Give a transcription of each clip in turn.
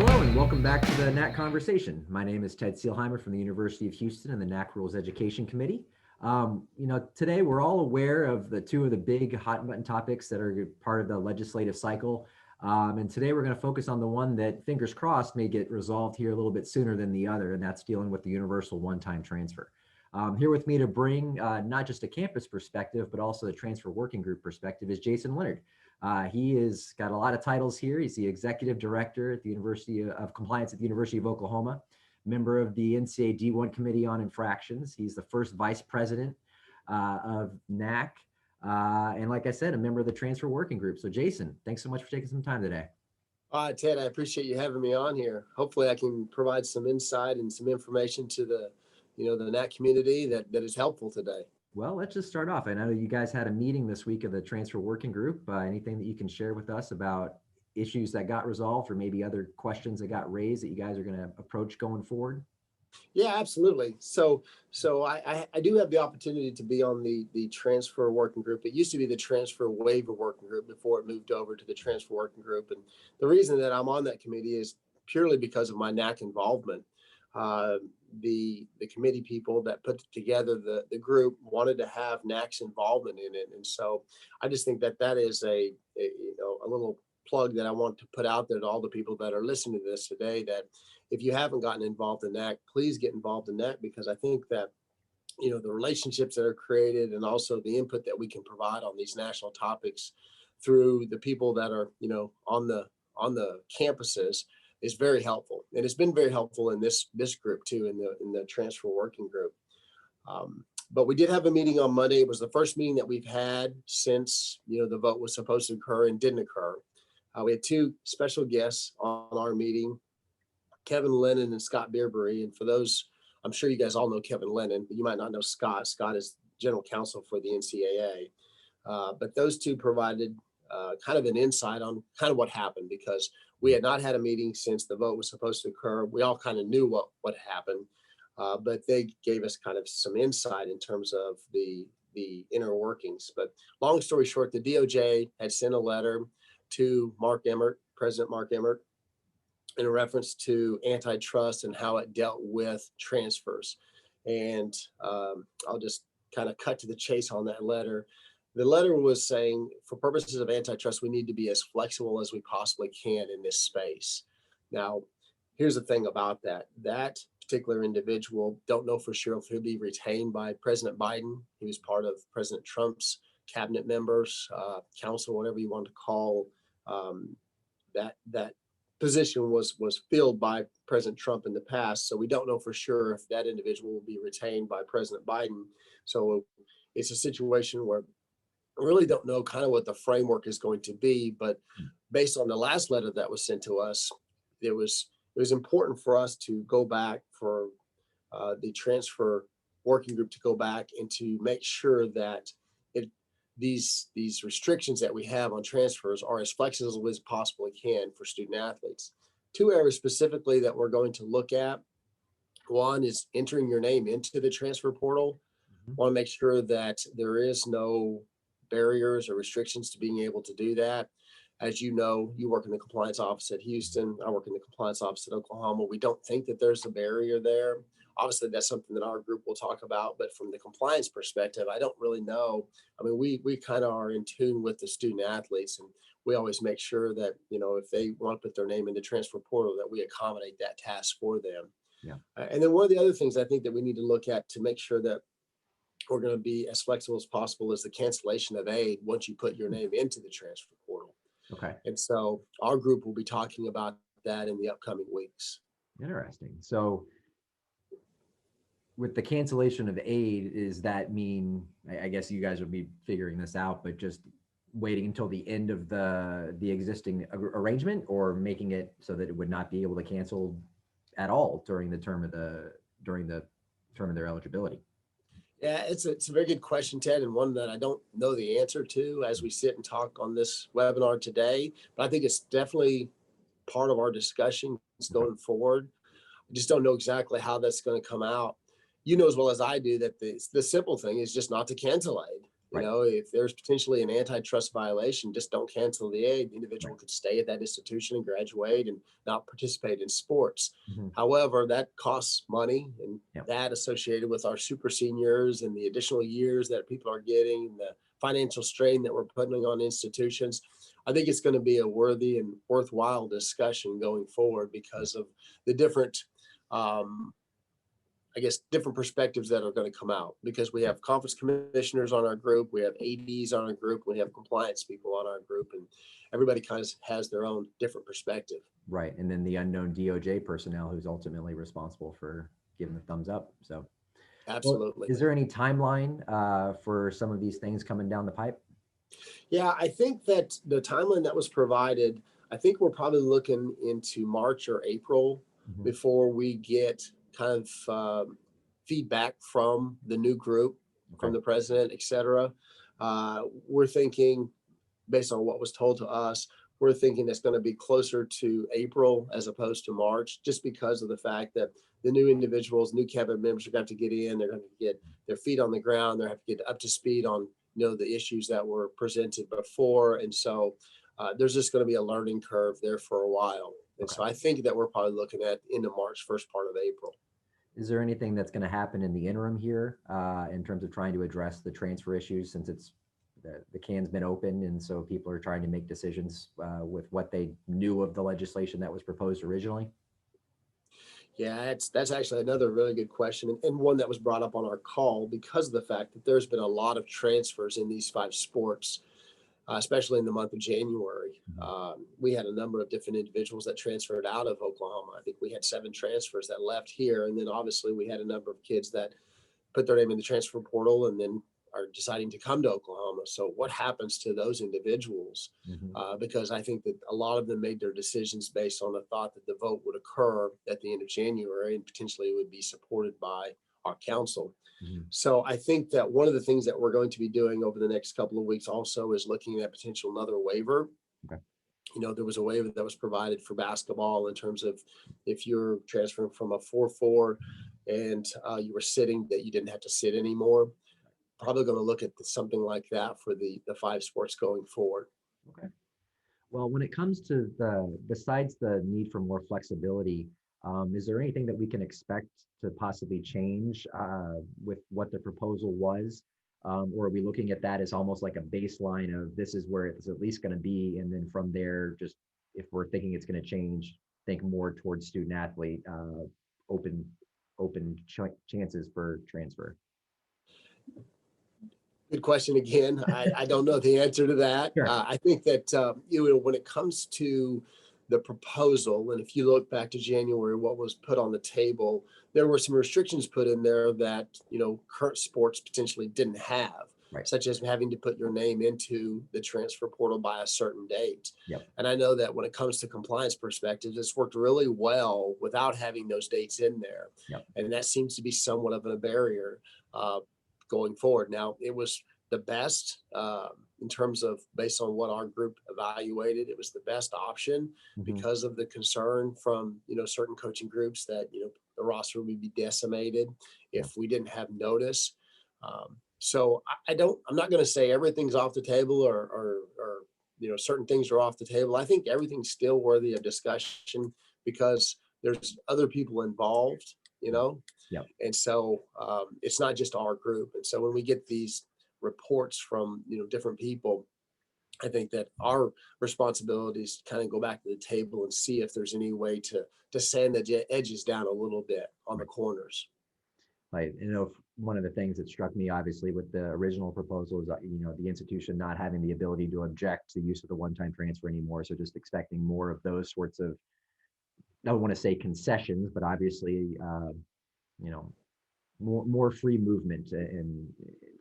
Hello and welcome back to the NAAC Conversation. My name is Ted Seelheimer from the University of Houston and the NAAC Rules Education Committee. Today we're all aware of the two of the big hot button topics that are part of the legislative cycle. And today we're going to focus on the one that, fingers crossed, may get resolved here a little bit sooner than the other, and that's dealing with the universal one-time transfer. Here with me to bring not just a campus perspective, but also the transfer working group perspective is Jason Leonard. He has got a lot of titles here. He's the executive director at the University of Compliance at the University of Oklahoma, member of the NCAA D1 Committee on Infractions. He's the first vice president of NAAC. And like I said, a member of the transfer working group. So Jason, thanks so much for taking some time today. Ted, I appreciate you having me on here. Hopefully I can provide some insight and some information to the NAAC community that is helpful today. Well, let's just start off. I know you guys had a meeting this week of the transfer working group. Anything that you can share with us about issues that got resolved or maybe other questions that got raised that you guys are going to approach going forward? Yeah, absolutely. So I do have the opportunity to be on the transfer working group. It used to be the transfer waiver working group before it moved over to the transfer working group. And the reason that I'm on that committee is purely because of my NAAC involvement. The committee people that put together the group wanted to have NAAC's involvement in it. And so I just think that is a little plug that I want to put out there to all the people that are listening to this today, that if you haven't gotten involved in NAAC, please get involved in NAAC, because I think that, the relationships that are created and also the input that we can provide on these national topics through the people that are, on the campuses is very helpful. And it's been very helpful in this group too, in the transfer working group. But we did have a meeting on Monday. It was the first meeting that we've had since, the vote was supposed to occur and didn't occur. We had two special guests on our meeting, Kevin Lennon and Scott Beerbury. And for those, I'm sure you guys all know Kevin Lennon, but you might not know Scott. Scott is general counsel for the NCAA. But those two provided kind of an insight on kind of what happened, because we had not had a meeting since the vote was supposed to occur. We all kind of knew what happened, but they gave us kind of some insight in terms of the inner workings. But long story short, the DOJ had sent a letter to President Mark Emmert, in reference to antitrust and how it dealt with transfers. And I'll just kind of cut to the chase on that letter. The letter was saying, for purposes of antitrust, we need to be as flexible as we possibly can in this space. Now, here's the thing about that. That particular individual, don't know for sure if he'll be retained by President Biden. He was part of President Trump's cabinet members, council, whatever you want to call that position was filled by President Trump in the past. So we don't know for sure if that individual will be retained by President Biden. So it's a situation where I really don't know kind of what the framework is going to be, but based on the last letter that was sent to us, it was important for us to go back, for the transfer working group to go back and to make sure that these restrictions that we have on transfers are as flexible as possibly can for student athletes. Two areas specifically that we're going to look at. One is entering your name into the transfer portal. Want to make sure that there is no barriers or restrictions to being able to do that. As you know, you work in the compliance office at Houston. I work in the compliance office at Oklahoma. We don't think that there's a barrier there. Obviously, that's something that our group will talk about, but from the compliance perspective, I don't really know. I mean, we kind of are in tune with the student athletes, and we always make sure that, if they want to put their name in the transfer portal, that we accommodate that task for them. Yeah. And then one of the other things I think that we need to look at to make sure that we're going to be as flexible as possible is the cancellation of aid once you put your name into the transfer portal. Okay. And so our group will be talking about that in the upcoming weeks. Interesting. So with the cancellation of aid, does that mean, I guess you guys would be figuring this out, but just waiting until the end of the existing arrangement, or making it so that it would not be able to cancel at all during the term of their eligibility? Yeah, it's a very good question, Ted, and one that I don't know the answer to as we sit and talk on this webinar today, but I think it's definitely part of our discussion going forward. I just don't know exactly how that's going to come out. You know as well as I do that the simple thing is just not to cancel aid. You Right. know, if there's potentially an antitrust violation, just don't cancel the aid. The individual Right. could stay at that institution and graduate and not participate in sports. Hmm. However, that costs money, and Yeah. that associated with our super seniors and the additional years that people are getting, the financial strain that we're putting on institutions. I think it's going to be a worthy and worthwhile discussion going forward because of the different um, I guess, different perspectives that are going to come out because we have conference commissioners on our group, we have ADs on our group, we have compliance people on our group, and everybody kind of has their own different perspective. Right. And then the unknown DOJ personnel who's ultimately responsible for giving the thumbs up. So, well, Absolutely. is there any timeline for some of these things coming down the pipe? Yeah, I think that the timeline that was provided, I think we're probably looking into March or April Hmm. before we get kind of feedback from the new group, Okay. from the president, et cetera. We're thinking based on what was told to us, we're thinking it's going to be closer to April as opposed to March, just because of the fact that the new individuals, new cabinet members are going to get in, they're going to get their feet on the ground, they have to get up to speed on the issues that were presented before, and so there's just going to be a learning curve there for a while. And Okay. so I think that we're probably looking at end of March, first part of April. Is there anything that's going to happen in the interim here in terms of trying to address the transfer issues since the can's been open and so people are trying to make decisions with what they knew of the legislation that was proposed originally? Yeah, that's actually another really good question, and one that was brought up on our call because of the fact that there's been a lot of transfers in these five sports, especially in the month of January. Mhm. We had a number of different individuals that transferred out of Oklahoma. I think we had 7 transfers that left here, and then obviously we had a number of kids that put their name in the transfer portal and then are deciding to come to Oklahoma. So what happens to those individuals? Mhm. Because I think that a lot of them made their decisions based on the thought that the vote would occur at the end of January and potentially would be supported by our council. Mhm. So I think that one of the things that we're going to be doing over the next couple of weeks also is looking at potential another waiver. Okay. There was a waiver that was provided for basketball in terms of if you're transferring from a 4-4 and you were sitting, that you didn't have to sit anymore. Probably going to look at something like that for the 5 sports going forward. Okay. Well, when it comes to besides the need for more flexibility, is there anything that we can expect to possibly change with what the proposal was? Or are we looking at that as almost like a baseline of this is where it's at least going to be, and then from there, just if we're thinking it's going to change, think more towards student athlete, open chances for transfer. Good question again. I don't know the answer to that. Sure. I think that when it comes to the proposal, and if you look back to January, what was put on the table, there were some restrictions put in there that current sports potentially didn't have, Right. such as having to put your name into the transfer portal by a certain date. Yep. And I know that when it comes to compliance perspectives, it's worked really well without having those dates in there, Yep. and that seems to be somewhat of a barrier. Going forward. Now, it was the best in terms of based on what our group evaluated. It was the best option Mhm. because of the concern from certain coaching groups that the roster would be decimated Yeah. if we didn't have notice. So I don't. I'm not going to say everything's off the table or certain things are off the table. I think everything's still worthy of discussion because there's other people involved. Yep. And so it's not just our group. And so when we get these reports from different people, I think that our responsibility is to kind of go back to the table and see if there's any way to sand the edges down a little bit on the Right. corners. Like, one of the things that struck me obviously with the original proposal is the institution not having the ability to object to use of the one-time transfer anymore. So just expecting more of those sorts of, I don't want to say concessions, but obviously, you know, more free movement in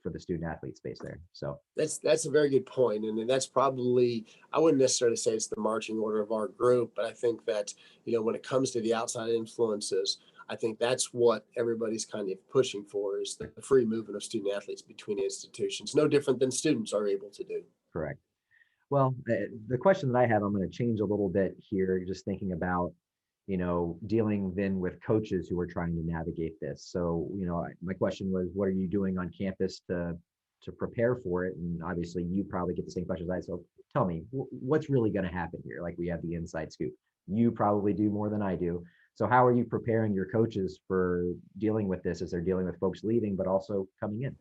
for the student athlete space there. So That's a very good point, and that's probably, I wouldn't necessarily say it's the marching order of our group, but I think that when it comes to the outside influences, I think that's what everybody's kind of pushing for is the free movement of student athletes between institutions, no different than students are able to do. correct. Well, the question that I have, I'm going to change a little bit here, just thinking about, dealing then with coaches who are trying to navigate this. So, my question was, what are you doing on campus to to prepare for it. And obviously you probably get the same questions I, so tell me what's really going to happen here? Like, we have the inside scoop. You probably do more than I do. So how are you preparing your coaches for dealing with this as they're dealing with folks leaving, but also coming in?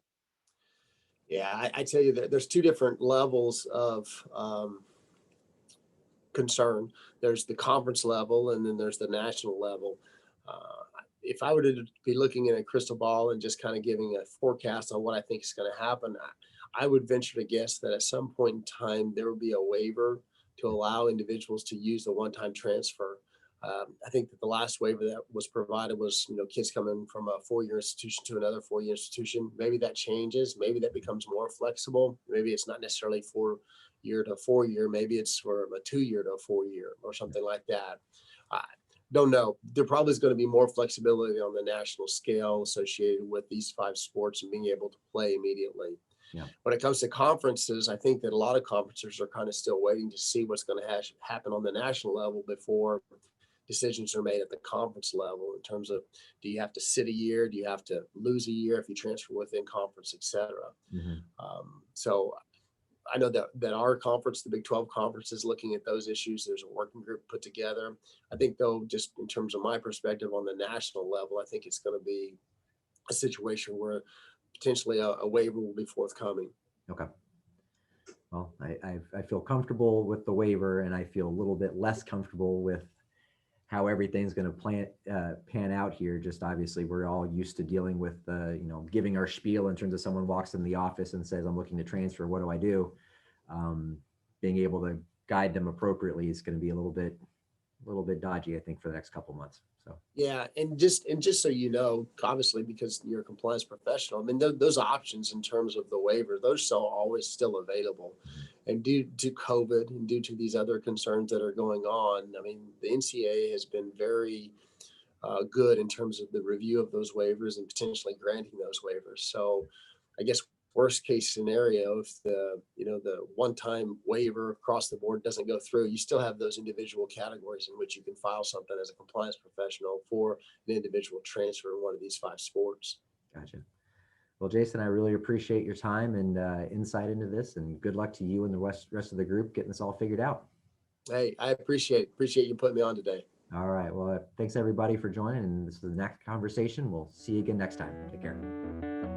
Yeah, I tell you that there's two different levels of concern. There's the conference level, and then there's the national level. If I were to be looking in a crystal ball and just kind of giving a forecast on what I think is going to happen, I would venture to guess that at some point in time there will be a waiver to allow individuals to use the one-time transfer. I think that the last waiver that was provided was, kids coming from a four-year institution to another four-year institution. Maybe that changes. Maybe that becomes more flexible. Maybe it's not necessarily 4-year to 4-year. Maybe it's for a 2-year to a 4-year or something like that. I don't know. There probably is going to be more flexibility on the national scale associated with these 5 sports and being able to play immediately. Yeah. When it comes to conferences, I think that a lot of conferences are kind of still waiting to see what's going to happen on the national level before decisions are made at the conference level in terms of, do you have to sit a year? Do you have to lose a year if you transfer within conference, et cetera? Mm-hmm. So I know that our conference, the Big 12 conference, is looking at those issues. There's a working group put together. I think, though, just in terms of my perspective on the national level, I think it's going to be a situation where potentially a waiver will be forthcoming. Okay. Well, I feel comfortable with the waiver, and I feel a little bit less comfortable with how everything's going to pan out here. Just obviously, we're all used to dealing with giving our spiel in terms of someone walks in the office and says, "I'm looking to transfer. What do I do?" Being able to guide them appropriately is going to be a little bit dodgy, I think, for the next couple months. So yeah, and just so you know, obviously, because you're a compliance professional, I mean, those options in terms of the waiver, those are always still available. And due to COVID and due to these other concerns that are going on, I mean, the NCAA has been very good in terms of the review of those waivers and potentially granting those waivers. So, I guess worst case scenario, if the one-time waiver across the board doesn't go through, you still have those individual categories in which you can file something as a compliance professional for an individual transfer in one of these 5 sports. Gotcha. Well, Jason, I really appreciate your time and insight into this, and good luck to you and the rest of the group getting this all figured out. Hey, I appreciate you putting me on today. All right. Well, thanks everybody for joining, and this is the NAAC Conversation. We'll see you again next time. Take care.